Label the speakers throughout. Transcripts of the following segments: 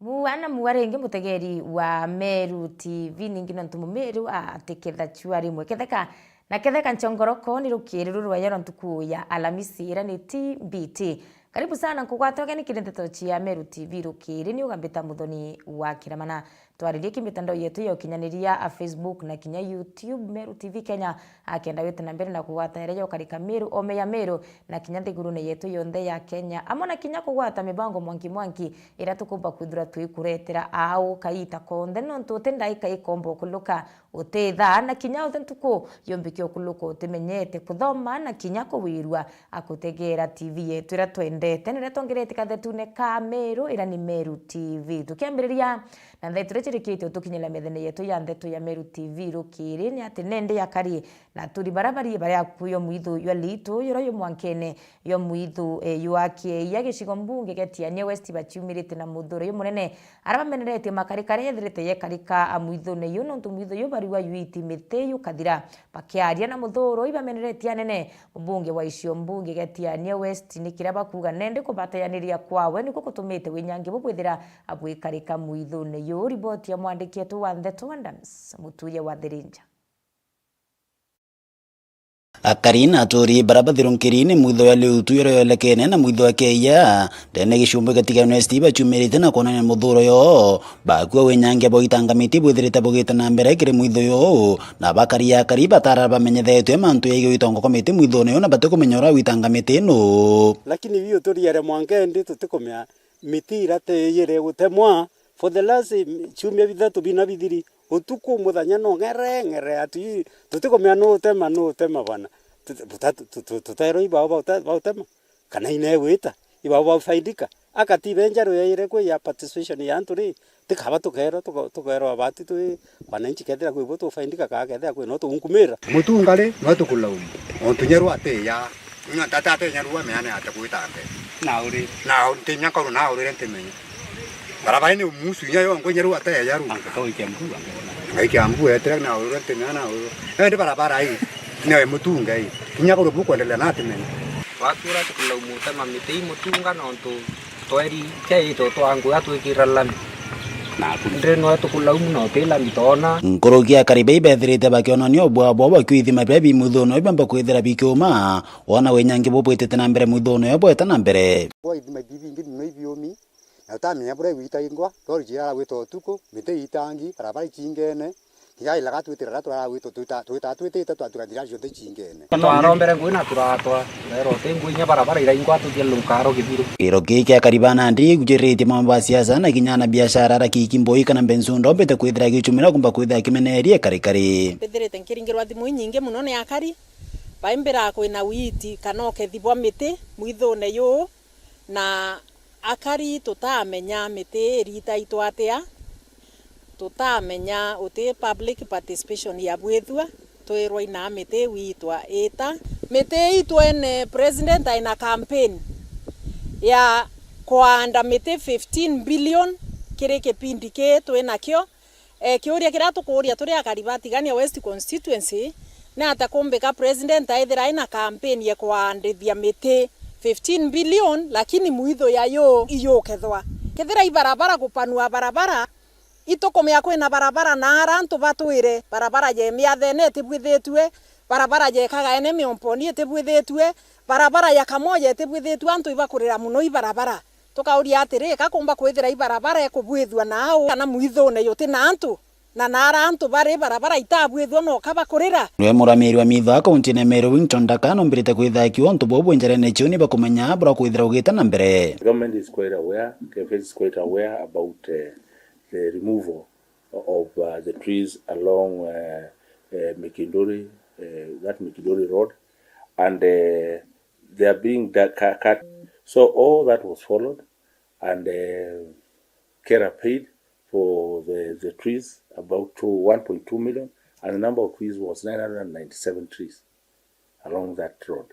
Speaker 1: Muwana muwarenge mutegeri wa Meru TV ningino ntumu Meru ateketha chuari mwe ketheka nchongoroko ni rukiri rwayero ntuku ya Alamisi ira ni TBT. Karibu sana nkugwatoge ni kirendeto chia Meru TV rukiri ni ugambita muthoni wa kiramana twaririe kimitandao yetu ya ukinyaniria Facebook na kinya YouTube Meru TV Kenya akenda wete na mbere na kugwata erejo karika Meru ome ya Meru na kinya ndigurune yetu yonthe ya Kenya amona kinya kugwata mibango mwanki ira tukumba kwithura twikuretera au kaita konde nontu tendai ikombo kuluka utetha na kinya utentuko yombikio kuluka utemenyete kuthoma na kinya kuwirwa akutegera TV yetu ira twendete nire tongerete kathetune ka Meru ira ni Meru TV tukiambiriria na ndeture chirikite tukinyela methene yetu ya ndeto ya Meru TV rukiri ni ati nende ya kari na turi barabari bare akuyo muithu yo litu yoro yo mwankene yo muithu yuakie ya gicigo mbunge getiania West bachiumirite na muthuro yo munene arabamenerete makarikare yethirite ye karika amuithu ne yo nontu muithu yo bariwa yuiti mite yo kathira bakiaria na muthuro ibamenerete anene mbunge wa icio mbunge getiania West ni kiraba kuga nende kubatayaniria kwawe niko kutumite winyange bubwithira abwikarika muithu ne yo riboti ya mwandiki yetu wa ndeto Wandams mutuye wa Thirinja
Speaker 2: Akarina atori barabathirunkirini mwitho ya liutu yoro yolekene na mwitho akeya ndene gicumbi gatigano Steve chumirite na kuonania muthuro yo bakwa wenyange boitangamiti bwithirite bugita na mbere kiri mwitho yo na bakaria kariba tara bamenyethetwe mantu yege witongo komite mwitho no na bate kumenyora witangamiti no
Speaker 3: lakini biyo toriare mwangendi tutikomya mitira te yere gutemwa for the last chumia bithatu bina bithiri utuku muthanya no ngere ati tutikomya no tema bana tutero ibao bautema kana ine wita ibao faidika akati benjaro yire ko ya participation ya anturi tikaba tukero abati tu bananchi kethira ko ibo to faidika ka kethira ko no to unkumira
Speaker 4: mutungale no to kulaumu ontunyeru ate ya tata ate nyaru meane ate kuitambe na tinya ko na uri ntemenya barabara ni musu nyayo ngo nyeru ate ya ru ko ikembu aikiambu etre na uri ntemenya na uri ende barabara hii ni mutunga hii kinya ko buku endelea na temenya
Speaker 5: watura tukulaumu tema mitei mutunga nontu tweri kei to twangu atwikira lami na kundre no tukulaumu no tela mitona
Speaker 2: nkorogia karibe bethirite bakionania obwa bobo kwithima bebi muthono ibamba kwithira bikiuma ona wenyange bobwetete na mbere muthono yo bweta na mbere
Speaker 4: kwa ithima bibi no ibiomi na tamenya bure wita ingwa torjira wito tuko mitei itangi barabara chingene ya ila gatwitira twara wito twitite twatugatira jothe chingene
Speaker 5: twarombere ngwina turatwa lero tenguinya barabara ira ingwa tujelukaro githiru
Speaker 2: iro kike karibana ndi gujirite mambo ya siasa na kinyana biashara ra kikimboi kana bensundo bete kwithira gichumira kumba kwithira kimenerie karikari
Speaker 6: bethirite nkiringirwa thimu nyinge muno ne akari baimbira kwina witi kana okethibwa miti mwithone yu na akari tutamenya miti rita itwatea tutamenya uti public participation ya bwethwa twirwa ina miti witwa eta miti itwene president ina campaign ya kwanda miti 15 billion kire kipindi ke twena kyo kiuria kira tukuria turi akaribati gani West constituency na atakumbika president aithira ina campaign ya kwandithia miti 15 billion lakini muitho yayo iyokethwa kethira ibarabara kupanua barabara itokomya kwina barabara na arantu batwire barabara je miathene tibwithitwe barabara je kaga ene miomponi tibwithitwe barabara ya kamoja tibwithitwe antu ibakurira muno ibarabara tukauria atiri kakumba kwithira ibarabara ekubwithwa nao kana muithone yote na antu na arantu bare barabara itabwithwa no kabakurira
Speaker 2: we muramiri wa mitho akaunti ne Meru Winton Dakano mbirite kwitha kiwa ntu bobo njerene chuni bakumenya bra kwithira ugita na mbere
Speaker 7: government is quite aware, KFS is quite aware about the removal of the trees along Mikindori, that Mikindori road, and they are being cut. So all that was followed, and Kera paid for the trees about 1.2 million, and the number of trees was 997 trees along that road.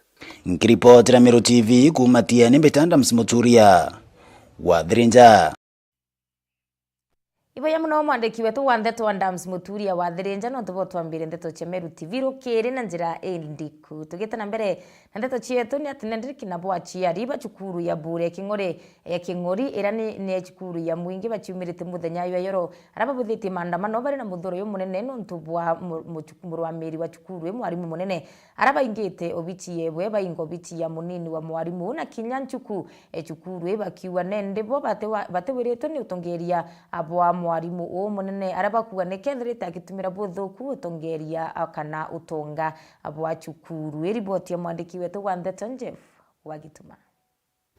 Speaker 2: Nkiripoti la Meru TV kumatia ni betanda msimuturia wa Thirinja.
Speaker 1: Iboya muno mwandiki wetu wa Ndeto wa Ndams Muturia wa Thirinja no tubo twambire Ndeto cia Meru TV rukiri na njira indiku tugite na mbere na Ndeto cietu ni ati ndiriki na bwa cia riba cukuru ya bure King'ori ira ni cukuru ya mwingi baciumirite muthenya yoro araba buthiti maandamano bari na muthuro yo munene no ntubwa murwamiri wa cukuru mwarimu munene araba ingite obicie bwe baingo bicia munini wa mwarimu na kinyanchuku cukuru bakiwa nende bo batewiritwe ni utongeria abwa mwarimu o munene araba kuga nekethirite agitumira buthuku utongeria kana utonga abwa cukuru riboti ya mwandiki wetu wa Ndeto Jeff wagituma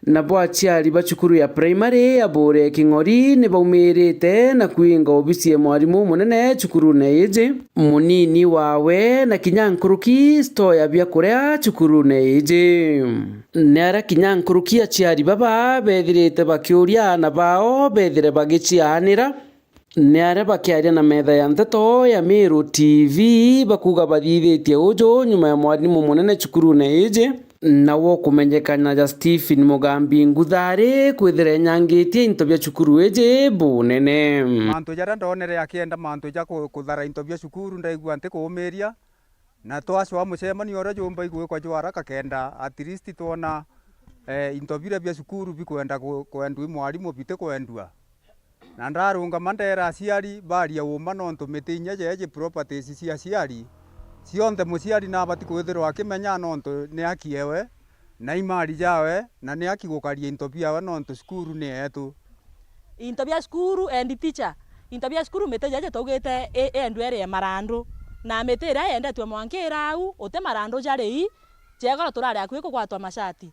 Speaker 8: na bwaciari ba cukuru ya primary ya bure King'ori ni baumirite na kuinga obicie mwarimu munene cukuru neije munini wawe na kinyankuruki store ya byakuria cukuru neije nera kinyankuruki aciari baba bethirite bakiuria na bao bethire bagicianira Niare bakiaria na metha ya Ndeto ya Meru TV bakuga bathithitie ujo nyuma ya mwarimu munene cukuru neije nawo kumenyekana ja Stephen Mugambi Nguthari kwithire nyangitie into bya cukuru eje bunene
Speaker 9: mantu jara ndonere akienda mantu ja kuthara into bya cukuru ndaigua nti kuumiria na twacwa mucemanio ora jumba igwe kwa jwara kakenda at least tuona into bya cukuru bikwenda kwendwa mwarimu bite kwendwa na ndarunga mandera aciari baria uma no ntumite inya jeje properties cia aciari cionthe muciari na bati kwithirwa akimenya no ntu ni akiewe na imari jawe na ni akigukaria into biawe no ntu cukuru ni etu
Speaker 10: into bia cukuru and teacher into bia cukuru mete jeje tugite endwere ya marandu na metera enda twa mwankira au ote marandu jari jegora turare akwiko kwatwa mashati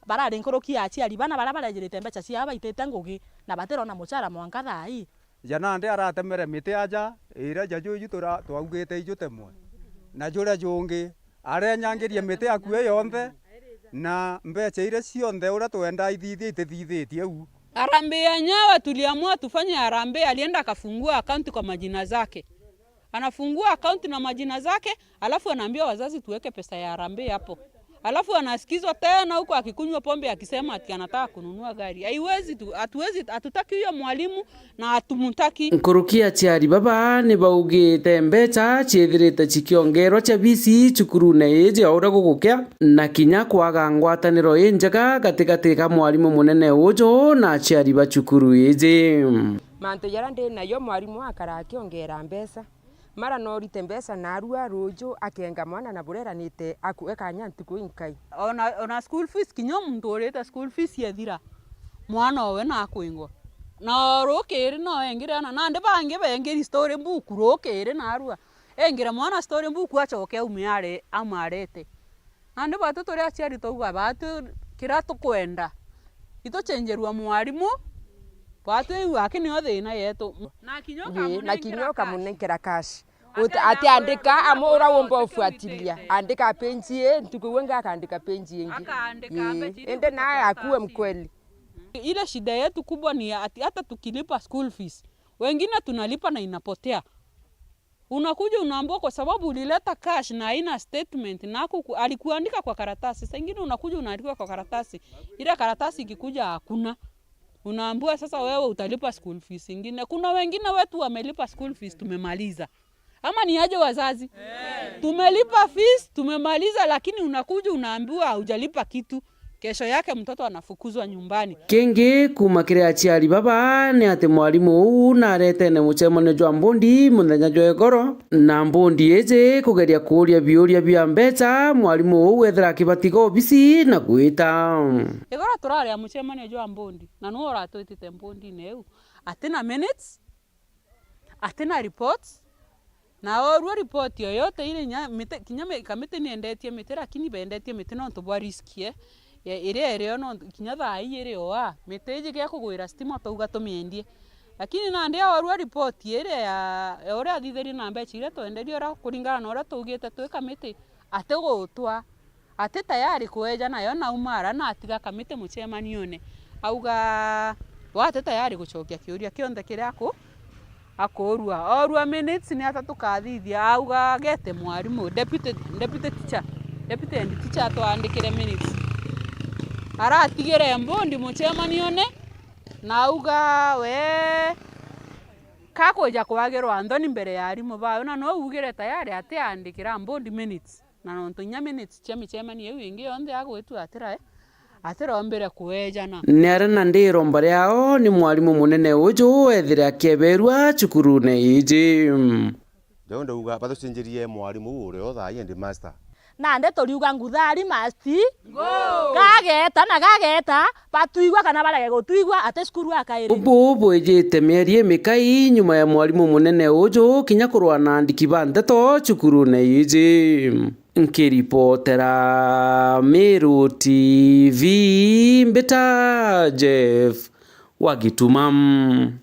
Speaker 10: barari nkoroki aciari bana barajirite mbeca cia baitete ngugi na baterona mucara mwanka thai
Speaker 9: jana ndi aratemere mite aja ira jaju yutura twaugite ijutemwe na jura jungi are nyangirie mite akue yonthe na mbeca ire cionthe ura twenda ithithitie u
Speaker 11: Harambee ya Nyawa tuliamua tufanye harambee. Alienda akafungua akaunti kwa majina zake, anafungua akaunti na majina zake, alafu anaambia wazazi tuweke pesa ya harambee hapo. Alafu anasikizwa tena huko akikunywa pombe akisema ati anataka kununua gari. Haiwezi tu, hatutaki huyo mwalimu na hatumtaki.
Speaker 8: Nkurukia ciari baba ni baugite mbeca ciethirite cikiongerwa cia bisi cukuru na eje aura gugukia na kinya kwaga ngwataniro injega gatigati ka mwalimu munene ujo na ciari ba cukuru eje.
Speaker 12: Mantu yara ndi nayo mwalimu akara akiongera mbeca mara no rite mbeca na arua rojo akenga mwana na bureranite akueka nyantuko inkai
Speaker 11: ona school fees kinyo muntu urete school fees yethira mwana we na akwingwa na rokere no engira na nande bange bengeri story book rokere na arua engira mwana story book acoke umiare amarete nande batu turi aciari touga batu kira tukwenda ito chenjerwa mwalimu batu akini othe na yetu
Speaker 12: na kinyo kamunengera cash ati andika amora womba ufuatilia andika penjie ntukuwenga akaandika penjie ingi ende naye akuwe mkweli.
Speaker 11: Ile shida yetu kubwa ni ati hata tukilipa school fees wengine tunalipa na inapotea. Unakuja unaambiwa kwa sababu ulileta cash na haina statement na alikuandika kwa karatasi. Sasa ingine unakuja unaandika kwa karatasi, ile karatasi ikikuja hakuna. Unaambiwa sasa wewe utalipa school fees ingine. Kuna wengine wetu wamelipa school fees tumemaliza. Ama ni aje wazazi? Tumelipa fees tumemaliza, lakini unakuja unaambiwa hujalipa kitu. Kesho yake mtoto anafukuzwa nyumbani.
Speaker 8: Kenge kumakire aciari baba ni ati mwalimu uu narete ne mucemano jwa mbondi muthenya jwa egoro na mbondi eje kugeria kuria biuria bia mbeca mwalimu uu ethera kibatiga obisi na gwita
Speaker 11: egoro turare mucemano jwa mbondi na no ratwitite mbondi neu atina minutes atina reports na oru report yoyote ile kinyame kamite ni endetie mite lakini bendetie mite no to bwa riskie ire no kinya thai ire oa miteje gya kugwira stima touga tumiendie lakini na ndia oru report ire ya ore athitheri na mbeca ire twenderie ora kuringana na ora tugite twika mite ate gutwa ate tayari kueja nayo na umara na atiga kamite mucemanione auga wate tayari gucokia kiuria kionthe kiriako akorua orua minutes ni atatu kathithia auga gete mwarimu deputy teacher twandikire minutes aratigire mbondi mucemanione na auga we kakoja kwagirwa Anthony mbere ya arimu bayo na no ugire tayari ate andikira Mbondi minutes na no ntunya minutes chemi chemani yewe ingi onde agwetu atira atira mbere kuejana
Speaker 8: nere na ndiro mbare yao ni mwalimu munene uju ethire akeberwa cukuru ne iji
Speaker 13: ndio uga bathucinjirie mwalimu uri otha ndi master
Speaker 10: na nde toriuga nguthari masti gageta batuigwa kana barage gutuigwa ate skuru akairi
Speaker 8: bubu ejete meri mikai nyuma ya mwalimu munene uju kinya kurwa na andiki ba ndeto cukuru ne iji nkiripotera Meru TV Mbeta Jeff Wagitumam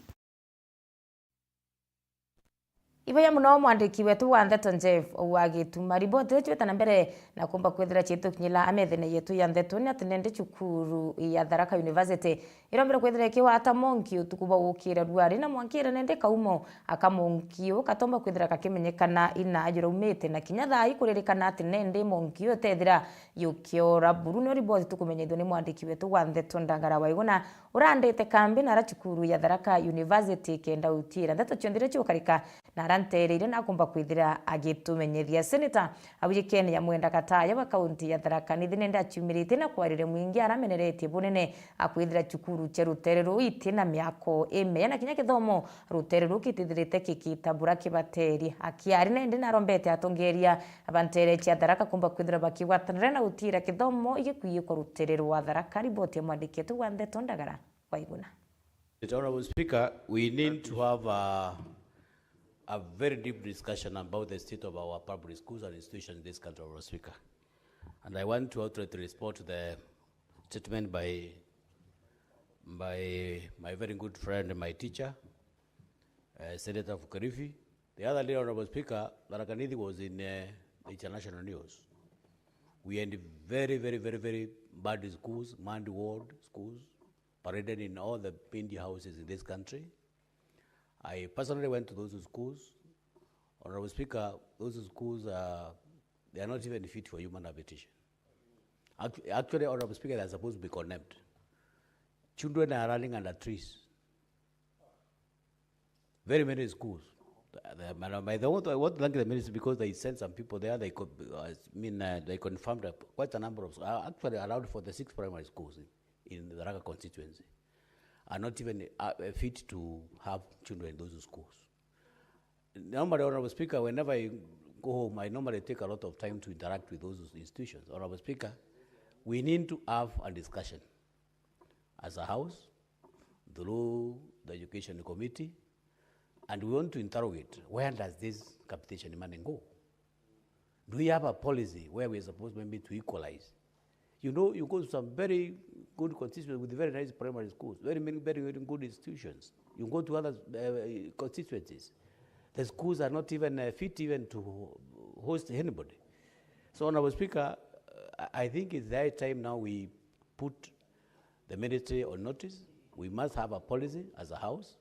Speaker 1: Iboya muno mwandiki wetu wa Ndeto Jeff Wagituma riboti yetu na mbere na kumba kwethira chetu kinyila amethene yetu ya Ndeto ni atinende cukuru ya Tharaka University irombere kwethira kiwa ata monki utukuba ukira rwari na mwankira nende kaumo akamonki ukatomba kwethira kakimenyekana ina ajira umete na kinya thai kuririkana atinende monki utethira yukiora Buruno riboti tukumenyithio ni mwandiki wetu wa Ndeto Ndangara Waiguna urandete kambi na cukuru ya Tharaka University kenda utira Ndeto chondire chukarika na rantereire na kumba kwithira agitumenyethia Senator Abujikene ya Mwenda Kataya wa kaunti ya Tharaka nithinende achumirite na kwarire mwingi arameneretie bunene akwithira cukuru cha Ruterero itina miako eme na kinya kithomo Ruterero kitithirite kikitabura kibateri akiari nende na rombete atongeria abantere cha Tharaka kumba kwithira bakiwatanira na utira kithomo igikwiye kwa Ruterero wa Tharaka riboti ya mwandiki wetu wa Ndeto Ndagara Waiguna.
Speaker 14: Honorable Speaker, we need to have a very deep discussion about the state of our public schools and institutions in this country, Honorable Speaker. And I want to outrightly respond to the statement by my very good friend and my teacher, Senator Fukarifi. The other day, Honorable Speaker, Tharaka Nithi was in the international news. We had very, very, very, very bad schools, Mandi Ward schools, paraded in all the Pindi houses in this country. I personally went to those schools. Honorable Speaker, those schools they are not even fit for human habitation. Actually, Honorable Speaker, they are supposed to be condemned. Children are running under trees. Very many schools. I want to thank the ministry because they sent some people there. They confirmed quite a number of actually around 46 primary schools in the Tharaka constituency are not even fit to have children in those schools. Normally, Honorable Speaker, whenever I go home, I normally take a lot of time to interact with those institutions. Honorable Speaker, we need to have a discussion as a house, through the Education Committee, and we want to interrogate, where does this capitation money go? Do we have a policy where we're supposed maybe to equalize? You know, you go to some very good constituencies with very nice primary schools, very good institutions. You go to other constituencies. The schools are not even fit even to host anybody. So, Honorable Speaker, I think it's the time now we put the ministry on notice. We must have a policy as a house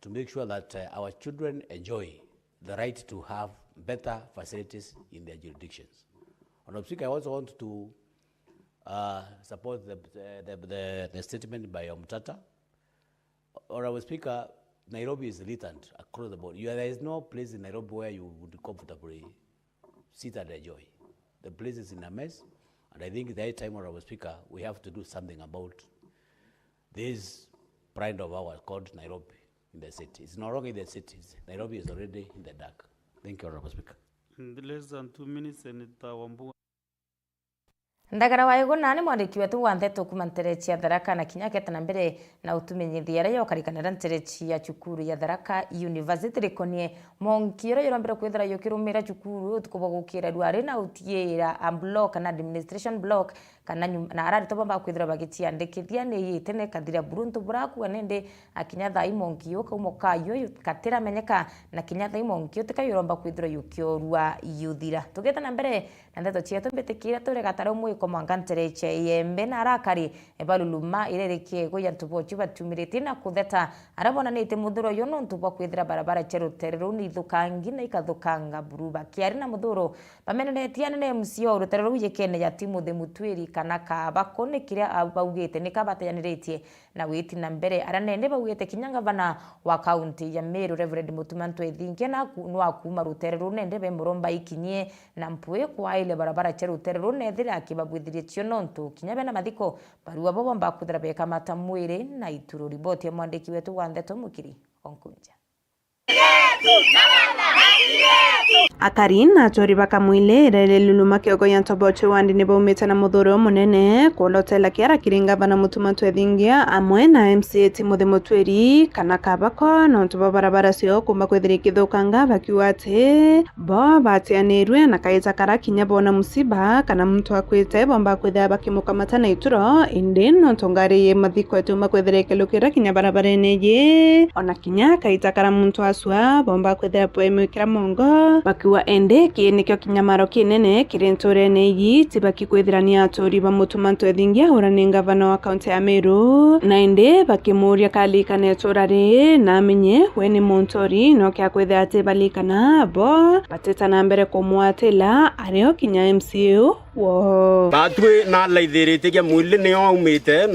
Speaker 14: to make sure that our children enjoy the right to have better facilities in their jurisdictions. Honorable Speaker, I also want to support the statement by Omtata. Honorable Speaker, Nairobi is militant across the board. There is no place in Nairobi where you would comfortably sit and enjoy. The place is in a mess, and I think that time, Honorable Speaker, we have to do something about this pride of ours called Nairobi in the city. It's no longer in the cities. Nairobi is already in the dark. Thank you, Honorable Speaker.
Speaker 15: In less than 2 minutes, Senator Wambua.
Speaker 1: Ndagara Waiguna ni mwandiki wetu wa Ndeto kumanterechi ya Tharaka na kinya ketana mbere na utumenyithia rayo karikanira nterechi ya cukuru ya Tharaka University rikonie monkiro yorombere kwithira yukirumira cukuru utukuba gukira dware na utiera a block na administration block kana na arari toba kwithira bagitia ndekithia ni yitene kadira buruntu buraku anende akinya thai monkio kaumokayo katira menyeka na kinya thai monkio tikayoromba kwithira yukiorwa yuthira tugetana mbere na Ndeto chieto mbetekira tore gataro mwe komangantereche yembe na arakari ebaluluma irerekie goya ntubochu batumirite na kutheta arabona nite muthuro yo no ntubo kwithira barabara cheruterero ni thukangi na ikathukanga buruba kiari na muthuro bamenenetie ne MCO Ruterero Ujikene ya timu the Mutwiri kana Kabako ni kiria baugite ni kabateyaniritie na witi na mbere aranende baugite kinyanga bana wa county ya Meru Reverend Mutuma Ntwethingia na no akuma rutere runende be muromba ikinyie na mpwe kwa ile barabara cha rutere runethira akibabwithirie cionontu kinyabe na mathiko barua bo bomba kuthira beka matamwire na ituru riboti ya mwandiki wetu wa Ndeto Mukiri Onkunja.
Speaker 16: Akarin atori bakamwile rele luluma kiogo ya Ntoboche wandi ne baumete na muthuro munene kolotela kiara kiringa bana Mutuma Ntwethingia amwe na MCA Timothy Mutweri kana Kabako no ntuba barabara cio kumba kwethire kithukanga bakiwa ati bo batianirwe na kaita kara kinya bona musiba kana muntu akwite bomba kwethira bakimukamata na ituro indi no ntongari ye mathiko etuma kwethire kelukira kinya barabara neje ona kinya kaita kara muntu aswa bomba kwethira poemikira mongo bakiwa ende kinikyo kinyamaro kinene kirenture neyi tibaki kwethirania atori ba Mutuma Ntwethingia urani gavana wa kaunti ya Meru na ende bakimuria kalikana etorare na menye weni montori no kya kwethira ati balikana bo bateta na mbere kumwatela areo kinya MCU wo
Speaker 3: batwe na laithirite ke mwile ne aumite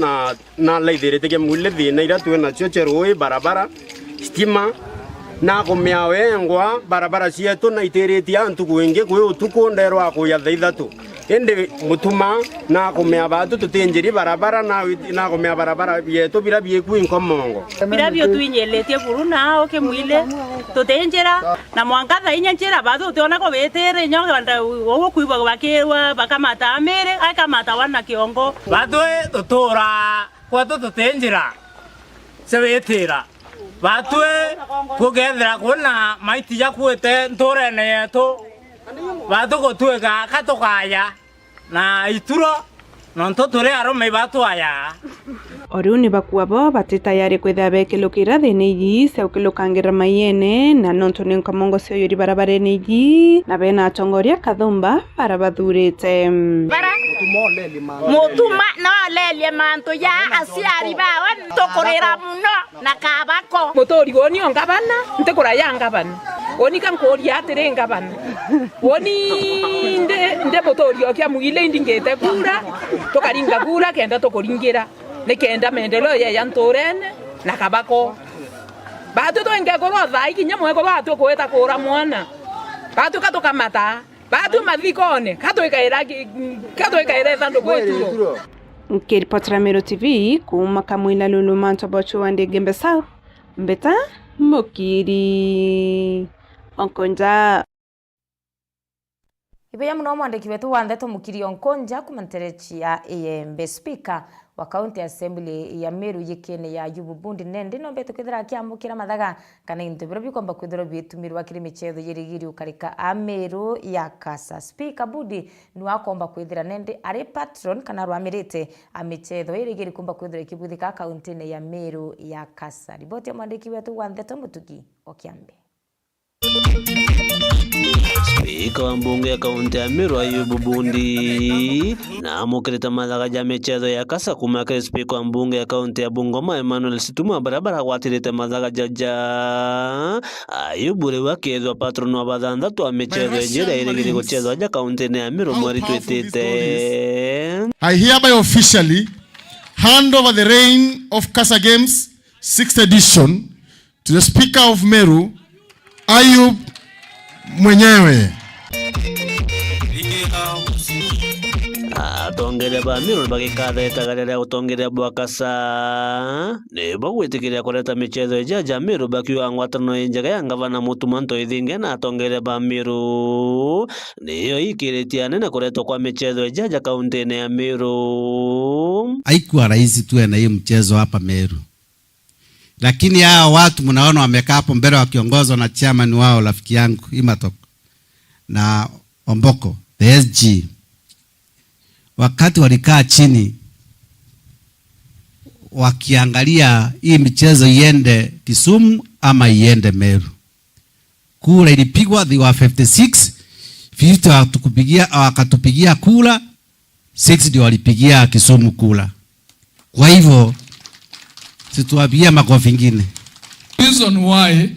Speaker 3: na laithirite ke mwile thina ira twe na cio cheroi barabara stima na kumiawe ngwa barabara cietu na itereti antu kwingi kwi utuku nderwa kuya thaithatu ende Mutuma na kumia batu tutenjeri barabara na kumia barabara yetu bila bieku inkomongo
Speaker 10: bila bio tuinyeletie buru na oke mwile tutenjera na mwangatha inyenjera batu utiona ko betere nyoga banda wogo kuiba bakewa bakamata amere akamata wana kiongo
Speaker 17: batu tutura kwa tutenjera sebetera batwe kugethera kuna maiti ya kwete ntorene yetu batu gotwega katokaya na ituro nonto tore arome batu aya
Speaker 16: Oriuni bakuwa bo batitayari kwethira bekilukira thini iyi seukilukangira mayene na nonto ni nkamongo cio yuri barabara iyi na bena atongoria kathumba barabathurite
Speaker 18: Mutuma no lelie manto ya asiari bawe tokorera muno na Kabako
Speaker 6: mutori woni ongabana ntekora yanga bana woni kankoria aterenga bana woni nde mutori okya mugile indingete kura tokaringa kura kenda tokoringira nekenda mendelo ya ntorene na Kabako batu to ngekoro thai kinya mweko batu kweta kura mwana batu katokamata batu mathikone katoikaira thando kwetu
Speaker 16: Nkiripotera Meru TV kuma kamwila luluma Ntoboche wandi Gembe South Mbeta Mukiri Onkonja
Speaker 1: Ibeya muno mwandiki wetu wa Ndeto Mukiri Onkonja kumanterechi ya Embe Speaker wa County Assembly ya Meru yikene ya Ayubu Bundi nende no beto kwithira kiamukira mathaga kana into biro bikomba kwithira bitumirwa kiri michetho yirigiri ukarika Ameru ya Kasa. Speaker Bundi ni wakomba kwithira nende ari patron kana rwamirite amichetho yirigiri komba kwithira kibuthika county ya Meru ya Kasa. Riboti ya mwandiki wetu wa Ndeto Mutugi Okiambe.
Speaker 19: Spika wa mbunge ya kaunti ya Meru Ayubu Bundi na amukirita mathaga ja michetho ya Kasa kumakira spika wa mbunge ya kaunti ya Bungoma Emmanuel Situma barabara gwatirite mathaga jaja Ayubu riwa kethwa patron wa bathanthatu a michetho ejira irigiri guchethwa ja kaunti ya Meru mweri twitite.
Speaker 20: I hereby officially hand over the reign of Kasa Games 6th edition to the Speaker of Meru Ayub mwenyewe.
Speaker 19: Atongere ba Meru bagikatha etagarira utongere bwa Kasa ne bagwitikiria kureta michetho ejaja Meru bakiwa ngwatano enjaga ya gavana Mutuma Ntwethingia na atongere ba Meru niyo ikiritia nene kuretwa kwa michetho ejaja kaunti ya Meru.
Speaker 21: Haikuwa rahisi tuwe na hii mchezo hapa Meru, lakini hao watu mnaona wamekaa hapo mbele wakiongozwa na chairman wao rafiki yangu Imatok na Omboko the SG, wakati walikaa chini wakiangalia hii michezo iende Kisumu ama iende Meru, kura ilipigwa, they were 56 50 wakatupigia kura 6 ndio walipigia Kisumu kura. Kwa hivyo situapia makofi ingine.
Speaker 22: Reason why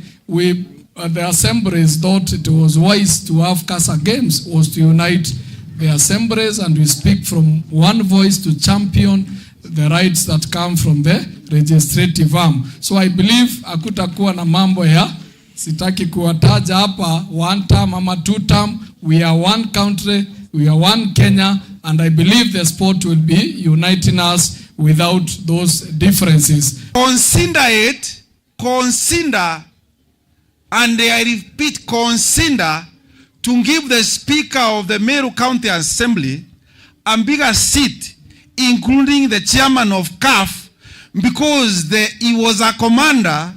Speaker 22: the assemblies thought it was wise to have Kasa Games was to unite the assemblies and we speak from one voice to champion the rights that come from the legislative arm. So I believe hakutakuwa na mambo ya sitaki kuwataja hapa one term ama two term. We are one country, we are one Kenya, and I believe the sport will be uniting us without those differences.
Speaker 4: Consider it, consider, and I repeat, consider to give the Speaker of the Meru County Assembly a bigger seat, including the chairman of CAF, because he was a commander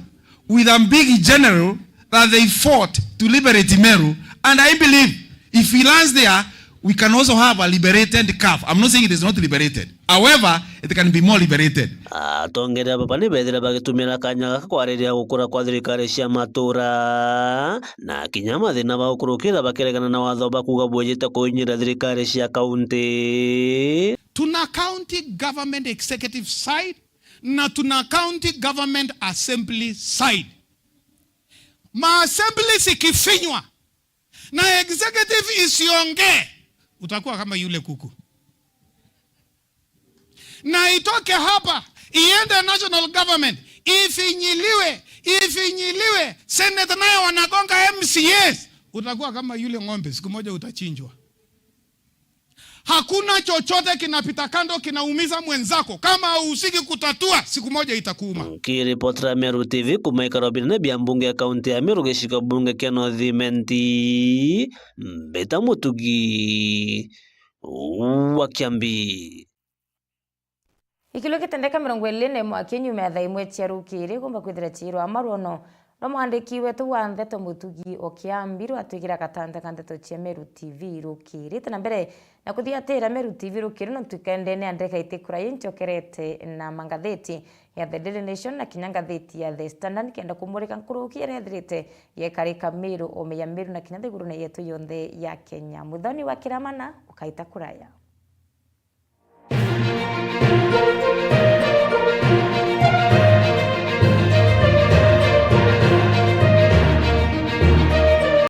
Speaker 4: with a big general that they fought to liberate Meru. And I believe if he lands there, we can also have a liberated CAF. I'm not saying it is not liberated. However, it can be more liberated.
Speaker 19: Atongera papa ni bethira bagitumira kanya gaka kwariria gukura kwa thirikari cia matura na kinyama thina ba ukurukira bakeregana na watho bakuga bwejete kuinyira thirikari cia kaunti.
Speaker 20: Tuna county government executive side na tuna county government assembly side. Ma assembly sikifinywa na executive isiongee, utakuwa kama yule kuku. Na itoke hapa iende national government ifinyiliwe, senate nayo wanagonga MCAs, utakuwa kama yule ng'ombe, siku moja utachinjwa. Hakuna chochote kinapita kando kinaumiza mwenzako, kama usiki kutatua siku moja itakuuma.
Speaker 19: Kiripotera Meru TV kumaika Robin bia mbunge ya kaunti ya Meru gishika bunge kia North Menti Beta Mutugi wa Kiambi.
Speaker 1: Ikilo kitendeka 20 mwaka nyuma ya thaimwe cia rukiri kumba kwithira chiro amarono no mwandiki wetu wa Ndeto Mutugi o Kiambi rwatwigira gatanda kandeto cia Meru TV rukiri tena mbere na kuthiatira Meru TV rukiri no tukendene andeka itikura inchokerete na mangatheti ya The Daily Nation na kinyangatheti ya The Standard kenda kumurika nkuruki erethirite yekarika Meru o meya Meru na kinyathiguru na yetu yonthe ya Kenya muthoni wa kiramana ukaita kuraya.